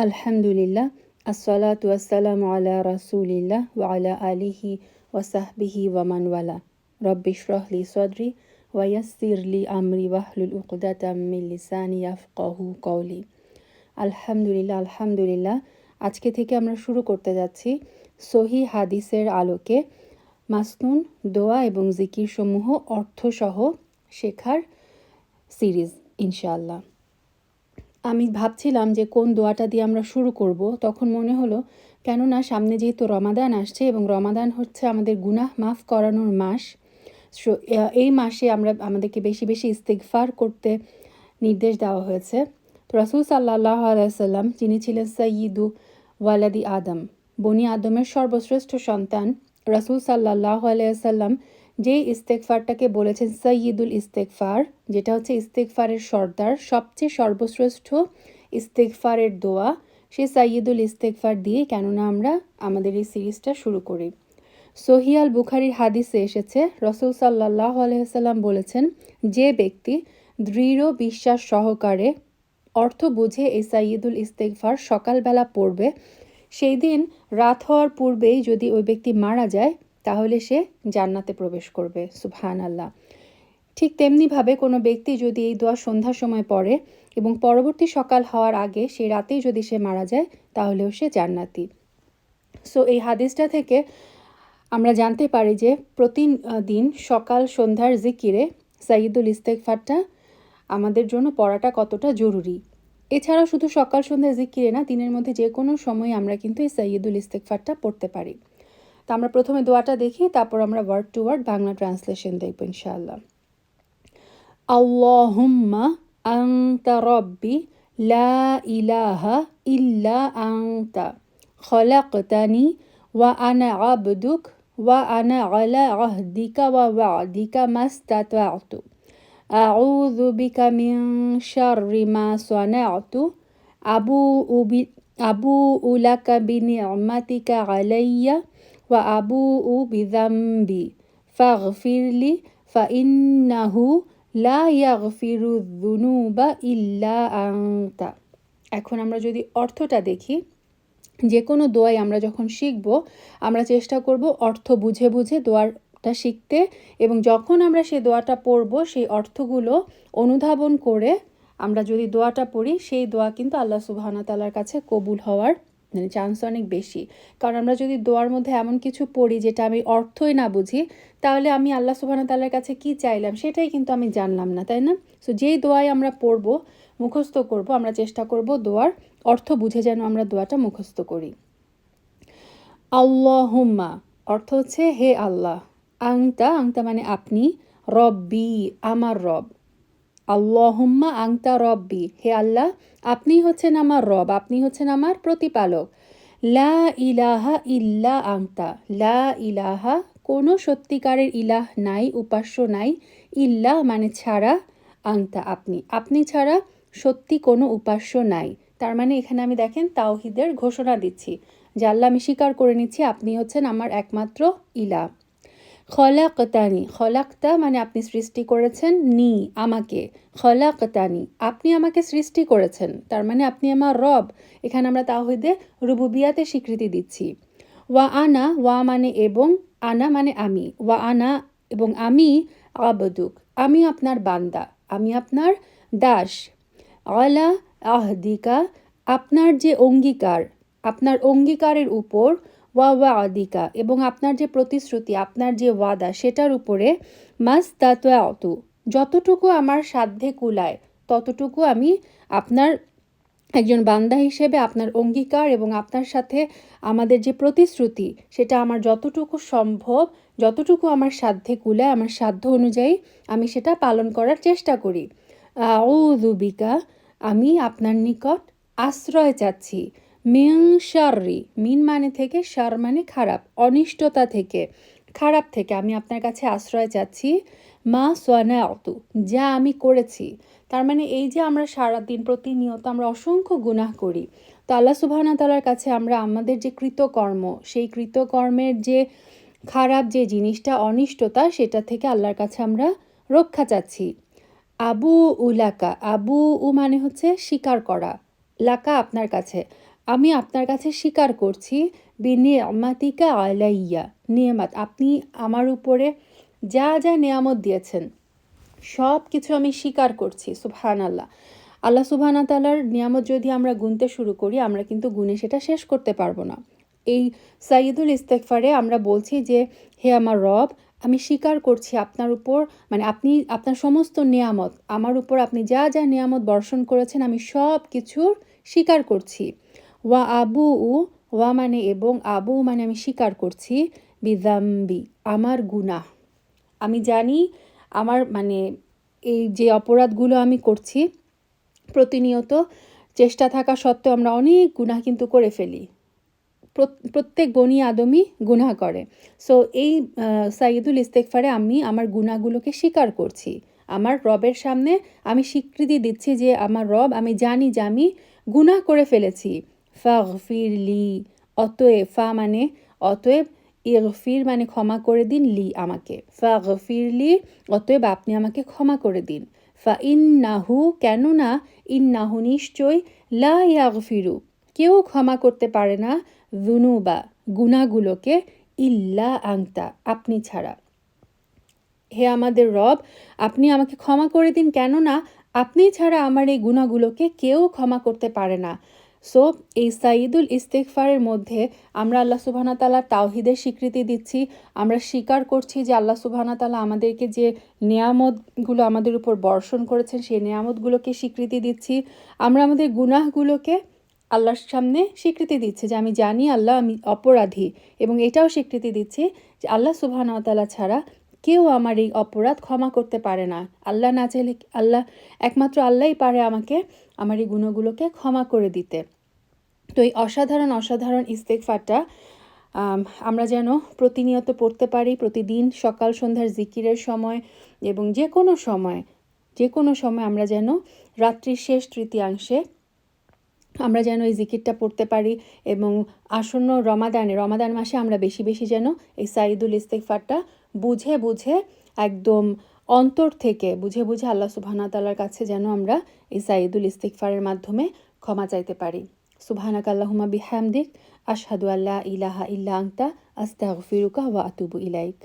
আলহামদুলিল্লাহ, আসসালাতু ওয়াসসালামু আলা রাসূলিল্লাহ ওয়া আলা আলিহি ওয়া সাহবিহি ওয়া মান ওয়ালা। রব্বি ইশরাহ লি সাদরি ওয়া ইয়াসসির লি আমরি ওয়াহলুল উকদাতাম মিন লিসানি ইয়াফকাহু কওলি। আলহামদুলিল্লাহ। আজকে থেকে আমরা শুরু করতে যাচ্ছি সহিহ হাদিসের আলোকে মাসনুন দোয়া এবং জিকির সমূহ অর্থসহ শেখার সিরিজ ইনশাআল্লাহ। আমি ভাবছিলাম যে কোন দোয়াটা দিয়ে আমরা শুরু করব, তখন মনে হলো কেননা সামনে যেহেতু রমাদান আসছে এবং রমাদান হচ্ছে আমাদের গুনাহ মাফ করানোর মাস। এই মাসে আমাদেরকে বেশি বেশি ইস্তিগফার করতে নির্দেশ দেওয়া হয়েছে। তো রাসূল সাল্লাল্লাহু আলাইহি সাল্লাম, যিনি ছিলেন সাইয়্যিদু ওয়ালাদি আদম, বনি আদমের সর্বশ্রেষ্ঠ সন্তান, রাসূল সাল্লাল্লাহু আলাইহি সাল্লাম যেই ইস্তেগফারটাকে বলেছেন সাইয়্যিদুল ইস্তেগফার, যেটা হচ্ছে ইস্তেগফারের সর্দার, সবচেয়ে সর্বশ্রেষ্ঠ ইস্তেগফারের দোয়া, সেই সাইয়্যিদুল ইস্তেগফার দিয়ে কেননা আমরা আমাদের এই সিরিজটা শুরু করি। সহিহ আল বুখারীর হাদিসে এসেছে, রাসূল সাল্লাল্লাহু আলাইহি সাল্লাম বলেছেন, যে ব্যক্তি দৃঢ় বিশ্বাস সহকারে অর্থ বুঝে এই সাইয়্যিদুল ইস্তেগফার সকালবেলা পড়বে, সেই দিন রাত হওয়ার পূর্বেই যদি ওই ব্যক্তি মারা যায় তাহলে সে জান্নাতে প্রবেশ করবে। সুবহানাল্লাহ। ঠিক তেমনিভাবে কোনো ব্যক্তি যদি এই দোয়া সন্ধ্যার সময় পড়ে এবং পরবর্তী সকাল হওয়ার আগে সেই রাতেই যদি সে মারা যায় তাহলেও সে জান্নাতি। সো এই হাদিসটা থেকে আমরা জানতে পারি যে প্রতিদিন সকাল সন্ধ্যার জিকিরে সাইয়্যিদুল ইস্তেগফারটা আমাদের জন্য পড়াটা কতটা জরুরি। এছাড়াও শুধু সকাল সন্ধ্যা জিকিরে না, দিনের মধ্যে যে কোনো সময় আমরা কিন্তু এই সাইয়্যিদুল ইস্তেগফারটা পড়তে পারি। তো আমরা প্রথমে দোয়াটা দেখি, তারপর আমরা word to word Bangla translation দেখব ইনশাআল্লাহ। আল্লাহুম্মা আনতা রব্বি লা ইলাহা ইল্লা আনতা খলাকতানি ওয়া আনা আবদুক ওয়া আনা আলা আহদিকা ওয়া ওয়াদিকা মাস্তাতাতু আউযু বিকা মিন শাররি মা সানাতু আবুউ লাকা বিনি'মাতিকা আলাইয়া ওয়া আবুউ বিযামবি ফাগফিরলি ফাইন্নাহু লা ইয়াগফিরুয যুনুবা ইল্লা আনতা। এখন আমরা যদি অর্থটা দেখি, যে কোনো দোয়াই আমরা যখন শিখব আমরা চেষ্টা করব অর্থ বুঝে বুঝে দোয়াটা শিখতে, এবং যখন আমরা সেই দোয়াটা পড়ব সেই অর্থগুলো অনুধাবন করে আমরা যদি দোয়াটা পড়ি, সেই দোয়া কিন্তু আল্লাহ সুবহানাহু ওয়া তাআলার কাছে কবুল হওয়ার চান্স অনেক বেশি। কারণ আমরা যদি দোয়ার মধ্যে এমন কিছু পড়ি যেটা আমি অর্থই না বুঝি, তাহলে আমি আল্লাহ সুবহানাহু ওয়া তাআলার কাছে কি চাইলাম সেটাই কিন্তু আমি জানলাম না, তাই না? সো যেই দোয়াই আমরা পড়ব, মুখস্থ করব, আমরা চেষ্টা করব দোয়ার অর্থ বুঝে যেন আমরা দোয়াটা মুখস্থ করি। আল্লাহুম্মা অর্থ হচ্ছে হে আল্লাহ, আংতা মানে আপনি, রব্বি আমার রব। আল্লাহুম্মা আংতা রব্বি, হে আল্লাহ আপনি হচ্ছেন আমার রব, আপনি হচ্ছেন আমার প্রতিপালক। লা ইলাহা ইল্লা আংতা, লা ইলাহা কোনো সত্যিকারের ইলাহ নাই, উপাস্য নাই, ইল্লা মানে ছাড়া, আংতা আপনি, আপনি ছাড়া সত্যি কোনো উপাস্য নাই। তার মানে এখানে আমি দেখেন তাওহীদের ঘোষণা দিচ্ছি যে আল্লাহ, আমি স্বীকার করে নিচ্ছি আপনি হচ্ছেন আমার একমাত্র ইলাহ। খলাকতানি, খলাকতা মানে আপনি সৃষ্টি করেছেন, নি আমাকে, খলাকতানি আপনি আমাকে সৃষ্টি করেছেন, তার মানে আপনি আমার রব। এখানে আমরা তাওহীদে রুবুবিয়াতে স্বীকৃতি দিচ্ছি। ওয়া আনা, ওয়া মানে এবং, আনা মানে আমি, ওয়া আনা এবং আমি, আবদুক আমি আপনার বান্দা, আমি আপনার দাস, আলা আহদিকা আপনার যে অঙ্গীকার, আপনার অঙ্গীকারের উপর, ওয়া ওয়াদিকা এবং আপনার যে প্রতিশ্রুতি, আপনার যে ওয়াদা সেটার উপরে, মাস্তাতাতু যতটুকু আমার সাধ্যে কুলায় ততটুকু আমি আপনার একজন বান্দা হিসেবে আপনার অঙ্গীকার এবং আপনার সাথে আমাদের যে প্রতিশ্রুতি সেটা আমার যতটুকু সম্ভব, যতটুকু আমার সাধ্যে কুলায়, আমার সাধ্য অনুযায়ী আমি সেটা পালন করার চেষ্টা করি। আউযু বিকা আমি আপনার নিকট আশ্রয় চাচ্ছি, মিন শাররি মিন মানে থেকে, শার মানে খারাপ, অনিষ্টতা থেকে, খারাপ থেকে আমি আপনার কাছে আশ্রয় চাচ্ছি, মা সানাতু যা আমি করেছি। তার মানে এই যে আমরা সারাদিন প্রতিনিয়ত আমরা অসংখ্য গুনাহ করি, তো আল্লাহ সুবহানাহু ওয়া তাআলার কাছে আমরা আমাদের যে কৃতকর্ম, সেই কৃতকর্মের যে খারাপ যে জিনিসটা অনিষ্টতা, সেটা থেকে আল্লাহর কাছে আমরা রক্ষা চাচ্ছি। আবু উলাকা, আবু উ মানে হচ্ছে স্বীকার করা, লাকা আপনার কাছে, আমি আপনার কাছে স্বীকার করছি বিনিয়ামাতিকা আলাইয়া, নিয়ামত আপনি আমার উপরে যা যা নিয়ামত দিয়েছেন সব কিছু আমি স্বীকার করছি। সুবহানাল্লাহ। আল্লাহ সুবহানাহু ওয়া তাআলার নিয়ামত যদি আমরা গুনতে শুরু করি আমরা কিন্তু গুনে সেটা শেষ করতে পারবো না। এই সাইয়্যিদুল ইস্তেগফারে আমরা বলছি যে হে আমার রব, আমি স্বীকার করছি আপনার উপর, মানে আপনি আপনার সমস্ত নিয়ামত আমার উপর, আপনি যা যা নিয়ামত বর্ষণ করেছেন আমি সব কিছুর স্বীকার করছি। ওয়া আবু উ, ওয়া মানে এবং, আবু মানে আমি স্বীকার করছি, বিযামবি আমার গুনাহ। আমি জানি আমার মানে এই যে অপরাধগুলো আমি করছি প্রতিনিয়ত চেষ্টা থাকা সত্ত্বেও আমরা অনেক গুনাহ কিন্তু করে ফেলি। প্রত্যেক বনি আদমই গুনাহ করে। সো এই সাইয়্যিদুল ইস্তেগফারে আমি আমার গুনাহগুলোকে স্বীকার করছি। আমার রবের সামনে আমি স্বীকৃতি দিচ্ছি যে আমার রব, আমি জানি যে আমি গুনাহ করে ফেলেছি। ফাগফিরলি, অতএব, ফা মানে অতএব, ইগফির মানে ক্ষমা করে দিন, লি আমাকে, ফাগফিরলি অতএব আপনি আমাকে ক্ষমা করে দিন। ফা ইন্নাহু কেননা, ইন্নাহু নিশ্চয়, লা ইয়াগফিরু কেউ ক্ষমা করতে পারে না, যুনুবা গুনাহগুলোকে, ইল্লা আংতা আপনি ছাড়া। হে আমাদের রব, আপনি আমাকে ক্ষমা করে দিন, কেননা আপনি ছাড়া আমার এই গুনাহগুলোকে কেউ ক্ষমা করতে পারে না। সো এই সাইয়্যিদুল ইস্তেগফারের মধ্যে আমরা আল্লাহ সুবহানাহু ওয়া তাআলার তাওহীদের স্বীকৃতি দিচ্ছি। আমরা স্বীকার করছি যে আল্লাহ সুবহানাহু ওয়া তাআলা আমাদেরকে যে নিয়ামতগুলো আমাদের উপর বর্ষণ করেছেন সেই নিয়ামতগুলোকে স্বীকৃতি দিচ্ছি। আমরা আমাদের গুনাহগুলোকে আল্লাহর সামনে স্বীকৃতি দিচ্ছি যে আমি জানি আল্লাহ আমি অপরাধী, এবং এটাও স্বীকৃতি দিচ্ছি যে আল্লাহ সুবহানাহু ওয়া তাআলা ছাড়া কেউ আমার এই অপরাধ ক্ষমা করতে পারে না। আল্লাহ না চাইলে, আল্লাহ একমাত্র আল্লাহই পারে আমাকে আমার এই গুণগুলোকে ক্ষমা করে দিতে। তো এই অসাধারণ অসাধারণ ইস্তেগফারটা আমরা যেন প্রতিনিয়ত পড়তে পারি, প্রতিদিন সকাল সন্ধ্যার জিকিরের সময় এবং যে কোনো সময় আমরা যেন রাত্রির শেষ তৃতীয়াংশে আমরা যেন এই জিকিরটা পড়তে পারি, এবং আসন্ন রমাদান মাসে আমরা বেশি বেশি যেন এই সাইয়্যিদুল ইস্তেগফারটা বুঝে বুঝে একদম অন্তর থেকে বুঝে বুঝে আল্লাহ সুবহানাহু ওয়া তাআলার কাছে যেন আমরা এই সাইয়্যিদুল ইস্তেগফারের মাধ্যমে ক্ষমা চাইতে পারি। সুবহানাকা আল্লাহুম্মা বিহামদিক, আশহাদু আল্লা ইলাহা ইল্লা আনতা, আস্তাগফিরুকা ওয়া আতুবু ইলাইক।